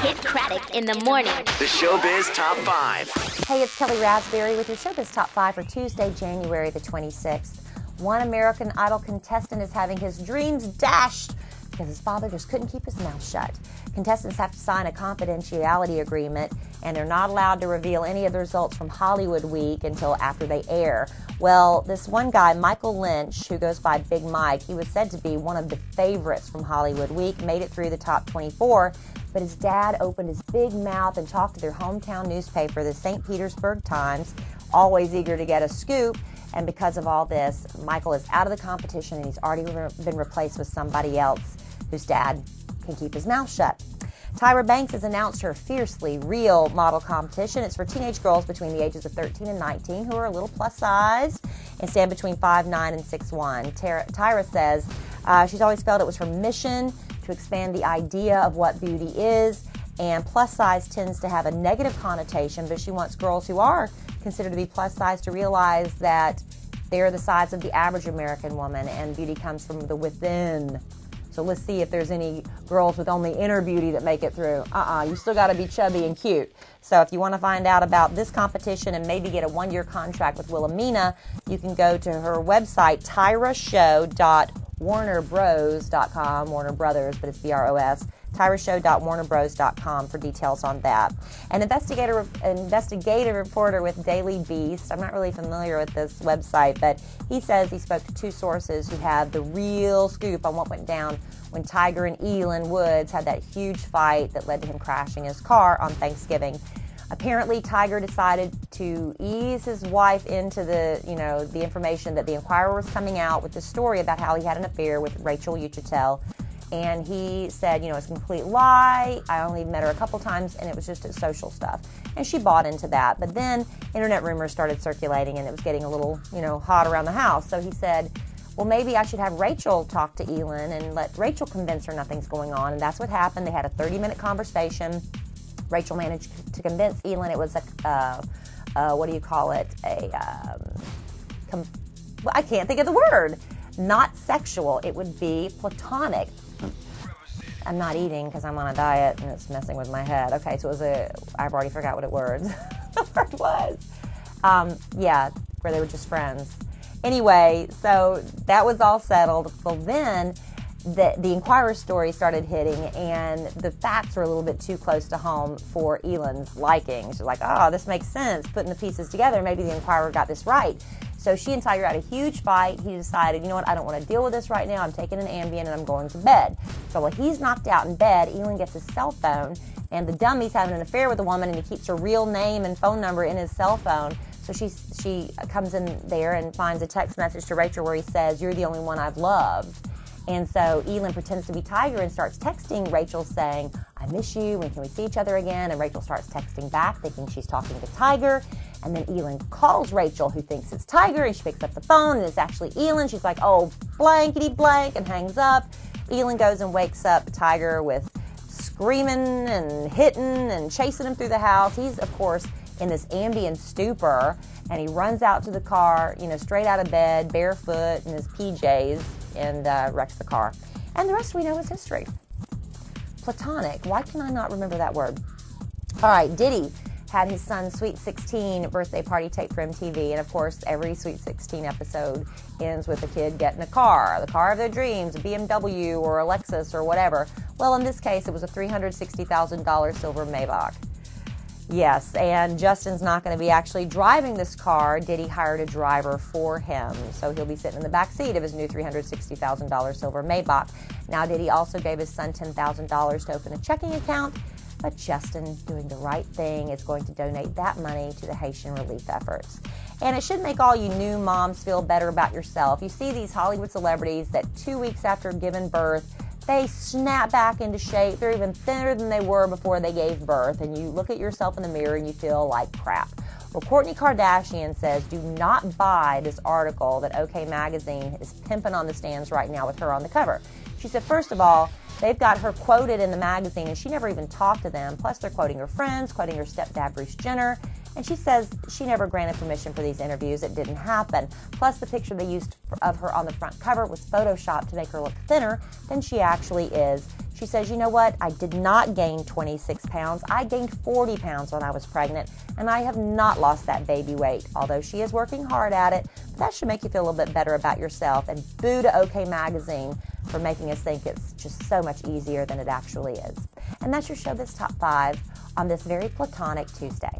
Kidd Kraddick in the morning. The Showbiz Top 5. Hey, it's Kellie Rasberry with your Showbiz Top 5 for Tuesday, January the 26th. One American Idol contestant is having his dreams dashed because his father just couldn't keep his mouth shut. Contestants have to sign a confidentiality agreement, and they're not allowed to reveal any of the results from Hollywood Week until after they air. Well, this one guy, Michael Lynch, who goes by Big Mike, he was said to be one of the favorites from Hollywood Week, made it through the top 24, but his dad opened his big mouth and talked to their hometown newspaper, the St. Petersburg Times, always eager to get a scoop. And because of all this, Michael is out of the competition, and he's already been replaced with somebody else whose dad can keep his mouth shut. Tyra Banks has announced her Fiercely Real model competition. It's for teenage girls between the ages of 13 and 19 who are a little plus sized and stand between 5'9" and 6'1". Tyra says she's always felt it was her mission to expand the idea of what beauty is, and plus size tends to have a negative connotation, but she wants girls who are considered to be plus size to realize that they're the size of the average American woman, and beauty comes from the within. So let's see if there's any girls with only inner beauty that make it through. You still got to be chubby and cute. So if you want to find out about this competition and maybe get a one-year contract with Wilhelmina, you can go to her website, tyrashow.warnerbros.com, Warner Brothers, but it's B-R-O-S, tyrashow.warnerbros.com for details on that. An investigative reporter with Daily Beast, I'm not really familiar with this website, but he says he spoke to two sources who have the real scoop on what went down when Tiger and Elin Woods had that huge fight that led to him crashing his car on Thanksgiving. Apparently, Tiger decided to ease his wife into the information that the Inquirer was coming out with the story about how he had an affair with Rachel Uchitel. And he said, it's a complete lie. I only met her a couple times, and it was just social stuff. And she bought into that. But then internet rumors started circulating, and it was getting a little, hot around the house. So he said, well, maybe I should have Rachel talk to Elin and let Rachel convince her nothing's going on. And that's what happened. They had a 30-minute conversation. Rachel managed to convince Elin it was what do you call it? I can't think of the word. Not sexual. It would be platonic. I'm not eating because I'm on a diet and it's messing with my head. Okay, so it was I've already forgot what the word was. Where they were just friends. Anyway, so that was all settled. Well, then the Inquirer story started hitting, and the facts were a little bit too close to home for Elin's liking. She's like, this makes sense. Putting the pieces together, maybe the Inquirer got this right. So she and Tiger had a huge fight. He decided, I don't want to deal with this right now. I'm taking an Ambien and I'm going to bed. So while he's knocked out in bed, Elin gets his cell phone, and the dummy's having an affair with a woman, and he keeps her real name and phone number in his cell phone. So she comes in there and finds a text message to Rachel where he says, "You're the only one I've loved." And so Elin pretends to be Tiger and starts texting Rachel saying, "I miss you, when can we see each other again?" And Rachel starts texting back thinking she's talking to Tiger. And then Elin calls Rachel, who thinks it's Tiger, and she picks up the phone, and it's actually Elin. She's like, "Oh, blankety blank," and hangs up. Elin goes and wakes up Tiger with screaming and hitting and chasing him through the house. He's, of course, in this Ambien stupor, and he runs out to the car, straight out of bed, barefoot in his PJs, and wrecks the car. And the rest we know is history. Platonic. Why can I not remember that word? All right, Diddy had his son's Sweet 16 birthday party taped for MTV, and of course every Sweet 16 episode ends with a kid getting a car, the car of their dreams, a BMW or a Lexus or whatever. Well, in this case, it was a $360,000 silver Maybach. Yes, and Justin's not going to be actually driving this car. Diddy hired a driver for him, so he'll be sitting in the back seat of his new $360,000 silver Maybach. Now, Diddy also gave his son $10,000 to open a checking account, but Justin, doing the right thing, is going to donate that money to the Haitian relief efforts. And it should make all you new moms feel better about yourself. You see these Hollywood celebrities that 2 weeks after giving birth, they snap back into shape. They're even thinner than they were before they gave birth. And you look at yourself in the mirror and you feel like crap. Well, Kourtney Kardashian says do not buy this article that OK Magazine is pimping on the stands right now with her on the cover. She said, first of all, they've got her quoted in the magazine and she never even talked to them. Plus, they're quoting her friends, quoting her stepdad, Bruce Jenner. And she says she never granted permission for these interviews. It didn't happen. Plus, the picture they used of her on the front cover was photoshopped to make her look thinner than she actually is. She says, you know what? I did not gain 26 pounds. I gained 40 pounds when I was pregnant, and I have not lost that baby weight, although she is working hard at it. But that should make you feel a little bit better about yourself. And boo to OK Magazine for making us think it's just so much easier than it actually is. And that's your Showbiz Top 5 on this very platonic Tuesday.